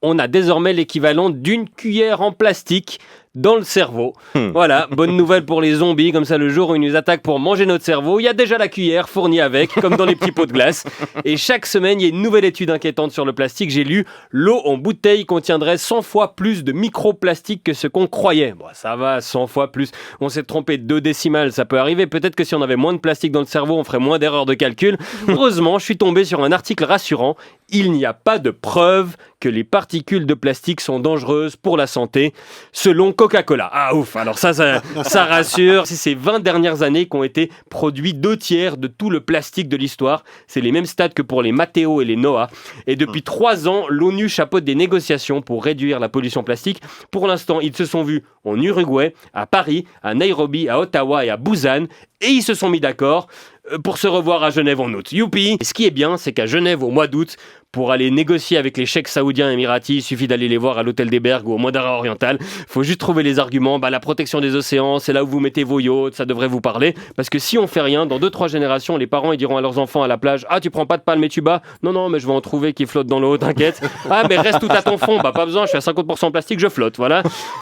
On a désormais l'équivalent d'une cuillère en plastique dans le cerveau. Voilà, bonne nouvelle pour les zombies, comme ça le jour où ils nous attaquent pour manger notre cerveau, il y a déjà la cuillère fournie avec, comme dans les petits pots de glace. Et chaque semaine, il y a une nouvelle étude inquiétante sur le plastique. J'ai lu, l'eau en bouteille contiendrait 100 fois plus de microplastiques que ce qu'on croyait. Bon, ça va, 100 fois plus. On s'est trompé de 2 décimales, ça peut arriver. Peut-être que si on avait moins de plastique dans le cerveau, on ferait moins d'erreurs de calcul. Heureusement, je suis tombé sur un article rassurant. Il n'y a pas de preuve que les particules de plastique sont dangereuses pour la santé, selon Coca-Cola. Ah ouf, alors ça rassure. C'est ces 20 dernières années qu'ont été produits 2/3 de tout le plastique de l'histoire. C'est les mêmes stats que pour les Matteo et les Noah. Et depuis 3 ans, l'ONU chapeaute des négociations pour réduire la pollution plastique. Pour l'instant, ils se sont vus en Uruguay, à Paris, à Nairobi, à Ottawa et à Busan. Et ils se sont mis d'accord pour se revoir à Genève en août. Youpi! Et ce qui est bien, c'est qu'à Genève, au mois d'août, pour aller négocier avec les cheikhs saoudiens et émiratis, il suffit d'aller les voir à l'hôtel des Bergues ou au Mandara Oriental. Faut juste trouver les arguments. La protection des océans, c'est là où vous mettez vos yachts, ça devrait vous parler. Parce que si on fait rien, dans 2-3 générations, les parents ils diront à leurs enfants à la plage: ah, tu prends pas de palme et tu bats? Non, mais je vais en trouver qui flottent dans l'eau, t'inquiète. Ah, mais reste tout à ton fond. Pas besoin, je suis à 50% plastique, je flotte, voilà.